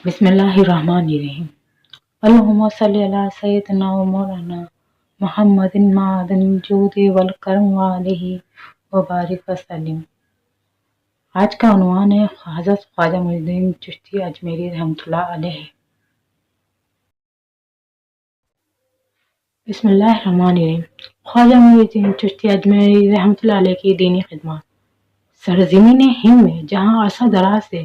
بسم اللہ الرحمن الرحیم۔ اللہم صلی علی سیدنا و مولانا محمد معدن الجود والکرم وعلیہ وبارک وسلم۔ آج کا عنوان ہے حضرت خواجہ معین الدین چشتی اجمیری رحمۃ اللہ علیہ۔ بسم اللہ الرحمن الرحیم۔ خواجہ معین الدین چشتی اجمیری رحمۃ اللہ علیہ کی دینی خدمات۔ سرزمین ہند میں جہاں عرصہ دراز سے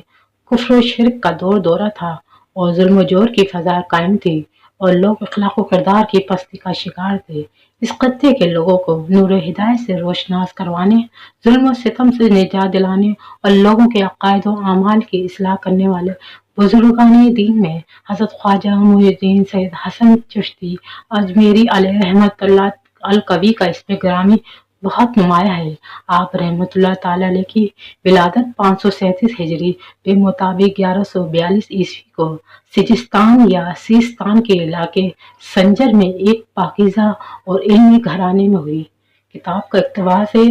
کفر و شرک کا دورہ تھا اور ظلم و جور کی فضا قائم تھی اور لوگ اخلاق و کردار کی پستی کا شکار تھے، اس خطے کے لوگوں کو نور ہدایت سے روشناس کروانے، ظلم و ستم سے نجات دلانے اور لوگوں کے عقائد و اعمال کی اصلاح کرنے والے بزرگان دین میں حضرت خواجہ معین الدین سید حسن چشتی اجمیری علیہ رحمۃ اللہ القوی کا اسم گرامی بہت نمایاں ہے۔ آپ رحمۃ اللہ تعالی علیہ کی ولادت 537 ہجری کے مطابق 1142 عیسوی کو سجستان یا سیستان کے علاقے سنجر میں ایک پاکیزہ اور علمی گھرانے میں ہوئی۔ کتاب کا اقتباس ہے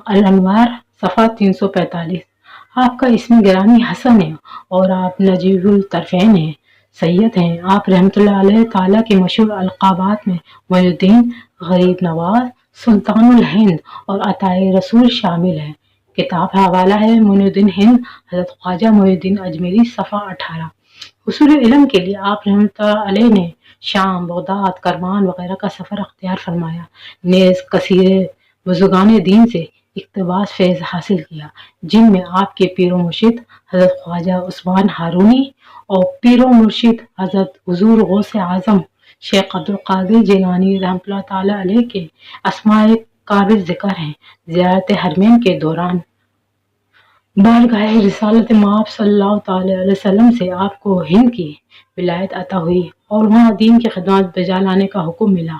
الانوار صفحہ 345۔ آپ کا اسم گرامی حسن ہے اور آپ نجیب الطرفین ہیں، سید ہیں۔ آپ رحمۃ اللہ علیہ تعالیٰ کے مشہور القابات میں معین الدین، غریب نواز، سلطان الہند اور عطائے رسول شامل ہیں۔ کتاب کا حوالہ ہے معین الدین ہند حضرت خواجہ معین الدین اجمیری صفحہ 18۔ حصول علم کے لیے آپ رحمۃ اللہ علیہ نے شام، بغداد، کرمان وغیرہ کا سفر اختیار فرمایا، نیز کثیر بزرگان دین سے اقتباس فیض حاصل کیا، جن میں آپ کے پیر و مرشد حضرت خواجہ عثمان ہارونی اور پیر و مرشد حضرت حضور غوث اعظم شیخ عبدالقادر جیلانی رحمۃ اللہ تعالی علیہ کے اسماء قابل ذکر ہیں۔ زیارت حرمین کے دوران بارگاہ رسالت مآب صلی اللہ تعالی علیہ وسلم سے آپ کو ہند کی ولایت عطا ہوئی اور وہاں دین کی خدمات بجا لانے کا حکم ملا۔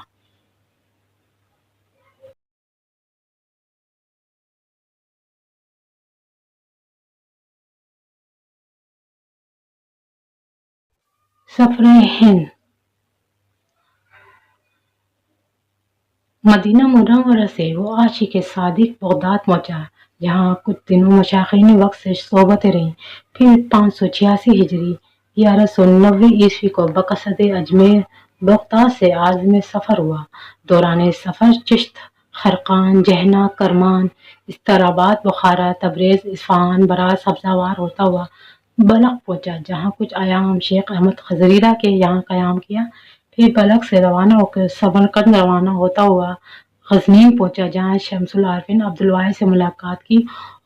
سفر ہند۔ مدینہ منورہ سے وہ عاشق صادق بغداد پہنچا، جہاں کچھ دنوں مشائخین وقت سے صحبتیں رہیں۔ پھر 586 ہجری 1190 عیسوی کو بقصد اجمیر بغداد سے عازم سفر ہوا۔ دوران سفر چشت، خرقان، جہنہ، کرمان، استراباد، بخارا، تبریز، اصفہان، براز، سبزوار ہوتا ہوا بلخ پہنچا، جہاں کچھ ایام شیخ احمد خضیرہ کے یہاں قیام کیا۔ پھر بلخ سے روانہ ہو کر سمرقند روانہ ہوتا ہوا غزنین پہنچا، جہاں شمس العارفین عبدالواحد سے ملاقات کی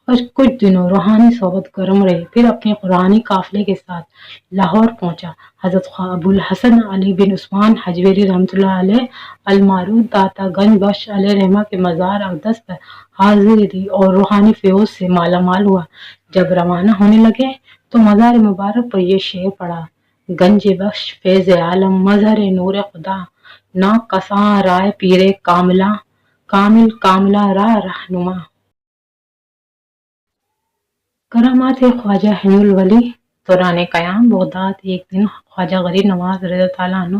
اور کچھ دنوں روحانی صحبت گرم رہی۔ پھر اپنے قرآنی قافلے کے ساتھ لاہور پہنچا۔ حضرت ابو الحسن علی بن عثمان حجویری رحمۃ اللہ علیہ المعروف داتا گنج بخش علیہ رحمہ کے مزار اقدس پر حاضری دی اور روحانی فیوز سے مالا مال ہوا۔ جب روانہ ہونے لگے تو مزار مبارک پر یہ شعر پڑھا: گنج بخش فیض عالم مظہر نور خدا، نا کساں رائے پیر کامل کاملہ راہ رہنما۔ کرامات خواجہ ہند الولی۔ دوران قیام بغداد ایک دن خواجہ غریب نواز رضی اللہ تعالیٰ عنہ،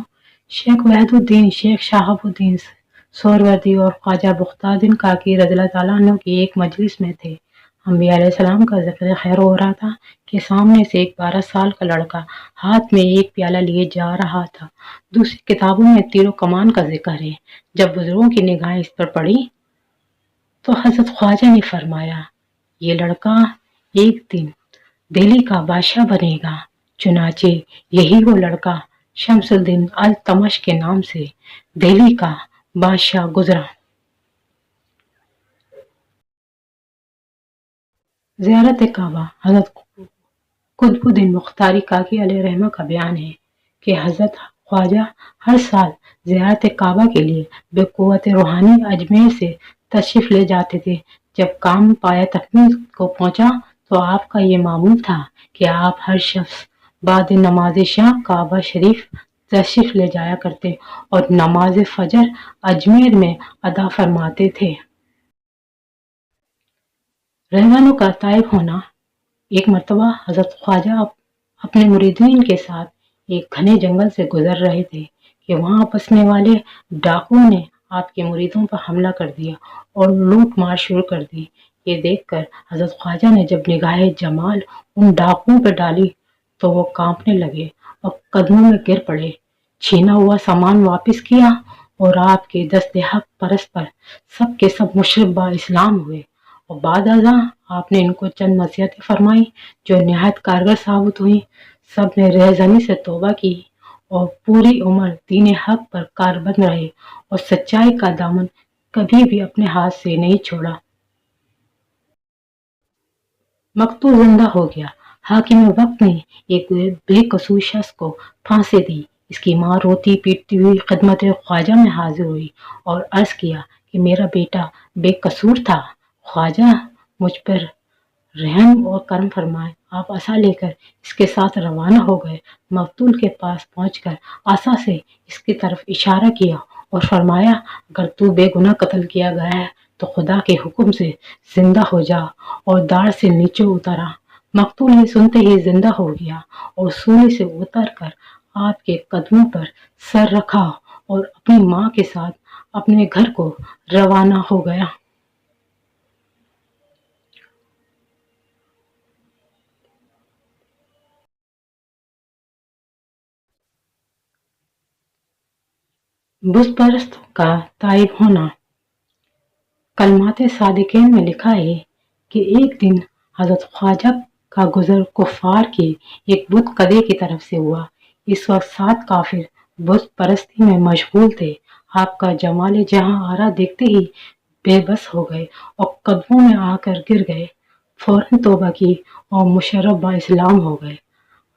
شیخ وحید الدین، شیخ شہاب الدین سہروردی اور خواجہ بختیار کاکی رضی اللہ تعالیٰ عنہ کی ایک مجلس میں تھے۔ انبیاء علیہ السلام کا ذکر خیر ہو رہا تھا کہ سامنے سے ایک 12 سال کا لڑکا ہاتھ میں ایک پیالہ لیے جا رہا تھا۔ دوسری کتابوں میں تیر و کمان کا ذکر ہے۔ جب بزرگوں کی نگاہیں اس پر پڑی تو حضرت خواجہ نے فرمایا: یہ لڑکا ایک دن دہلی کا بادشاہ بنے گا۔ چنانچہ یہی وہ لڑکا شمس الدین التمش کے نام سے دہلی کا بادشاہ گزرا۔ زیارت کعبہ۔ حضرت قطب الدین مختاری کاکی علیہ رحمہ کا بیان ہے کہ حضرت خواجہ ہر سال زیارت کعبہ کے لیے بے قوت روحانی اجمیر سے تشریف لے جاتے تھے۔ جب کام پایہ تکمیل کو پہنچا تو آپ کا یہ معمول تھا کہ آپ ہر شخص بعد نماز شام کعبہ شریف تشریف لے جایا کرتے اور نماز فجر اجمیر میں ادا فرماتے تھے۔ رہوانوں کا طائف ہونا۔ ایک مرتبہ حضرت خواجہ اپنے مریدین کے ساتھ ایک گھنے جنگل سے گزر رہے تھے کہ وہاں بسنے والے ڈاکوؤں نے آپ کے مریدوں پر حملہ کر دیا اور لوٹ مار شروع کر دی۔ یہ دیکھ کر حضرت خواجہ نے جب نگاہ جمال ان ڈاکوؤں پر ڈالی تو وہ کانپنے لگے اور قدموں میں گر پڑے، چھینا ہوا سامان واپس کیا اور آپ کے دست حق پرست پر سب کے سب مشرف با اسلام ہوئے، اور بعد ازاں آپ نے ان کو چند نصیحتیں فرمائی جو نہایت کارگر ثابت ہوئیں۔ سب نے رہزنی سے توبہ کی اور پوری عمر دین حق پر کاربند رہے اور سچائی کا دامن کبھی بھی اپنے ہاتھ سے نہیں چھوڑا۔ مقتول زندہ ہو گیا۔ حاکم وقت نے ایک بے قصور شخص کو پھانسی دی۔ اس کی ماں روتی پیٹتی ہوئی خدمت خواجہ میں حاضر ہوئی اور عرض کیا کہ میرا بیٹا بے قصور تھا، خواجہ مجھ پر رحم اور کرم فرمائے۔ آپ عصا لے کر اس کے ساتھ روانہ ہو گئے۔ مقتول کے پاس پہنچ کر عصا سے اس کی طرف اشارہ کیا اور فرمایا اگر تو بے گناہ قتل کیا گیا ہے تو خدا کے حکم سے زندہ ہو جا، اور داڑھ سے نیچے اترا۔ مقتول یہ سنتے ہی زندہ ہو گیا اور سولی سے اتر کر آپ کے قدموں پر سر رکھا اور اپنی ماں کے ساتھ اپنے گھر کو روانہ ہو گیا۔ بت پرستوں کا تائب ہونا۔ کلمات صادقین میں لکھا ہے کہ ایک دن حضرت خواجہ کا گزر کفار کے ایک بت قدے کی طرف سے ہوا۔ اس وقت 7 کافر بت پرستی میں مشغول تھے۔ آپ کا جمال جہاں آرا دیکھتے ہی بے بس ہو گئے اور قدموں میں آ کر گر گئے، فوراً توبہ کی اور مشرف با اسلام ہو گئے۔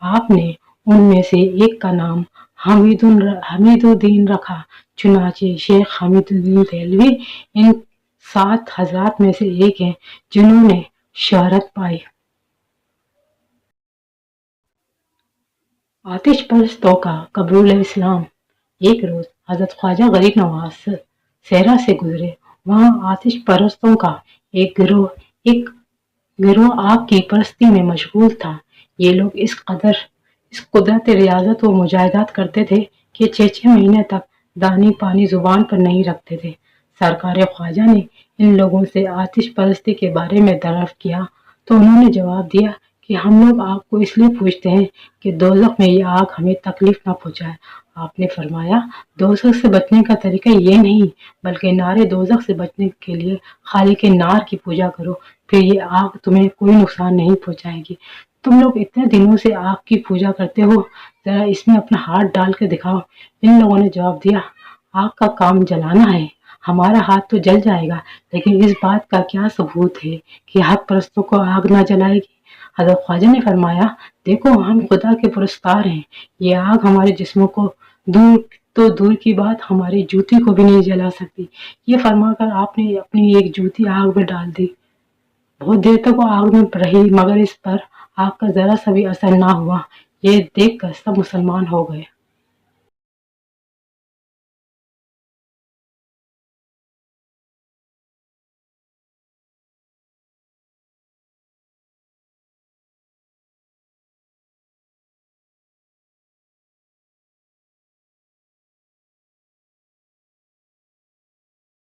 آپ نے ان میں سے ایک کا نام حمید الدین رکھا، چنانچہ شیخ حمید الدین دہلوی ان 7 حضرات میں سے ایک ہیں جنہوں نے شہرت پائی۔ آتش پرستوں کا قبول اسلام۔ ایک روز حضرت خواجہ غریب نواز صحرا سے گزرے۔ وہاں آتش پرستوں کا ایک گروہ آگ کی پرستی میں مشغول تھا۔ یہ لوگ اس قدرت ریاضت و مجاہدات کرتے تھے کہ 6 مہینے تک دانی پانی زبان پر نہیں رکھتے تھے۔ سرکار خواجہ نے ان لوگوں سے آتش پرستی کے بارے میں دریافت کیا تو انہوں نے جواب دیا کہ ہم لوگ آگ کو اس لیے پوجتے ہیں کہ دوزخ میں یہ آگ ہمیں تکلیف نہ پہنچائے۔ آپ نے فرمایا دوزخ سے بچنے کا طریقہ یہ نہیں بلکہ نار دوزخ سے بچنے کے لیے خالق نار کی پوجا کرو، پھر یہ آگ تمہیں کوئی نقصان نہیں پہنچائے گی۔ تم لوگ اتنے دنوں سے آگ کی پوجا کرتے ہو، ذرا اس میں اپنا ہاتھ ڈال کے دکھاؤ۔ ان لوگوں نے جواب دیا آگ کا کام جلانا ہے، ہمارا ہاتھ تو جل جائے گا، لیکن اس بات کا کیا ثبوت ہے کہ حق پرستوں کو آگ نہ جلائے گی؟ حضرت خواجہ نے فرمایا دیکھو ہم خدا کے پرستار ہیں، یہ آگ ہمارے جسموں کو دور کی بات ہماری جوتی کو بھی نہیں جلا سکتی۔ یہ فرما کر آپ نے اپنی ایک جوتی آگ میں ڈال دی۔ بہت دیر تک وہ آگ میں رہی مگر اس پر آگ کا ذرا سا بھی اثر نہ ہوا۔ یہ دیکھ کر سب مسلمان ہو گئے۔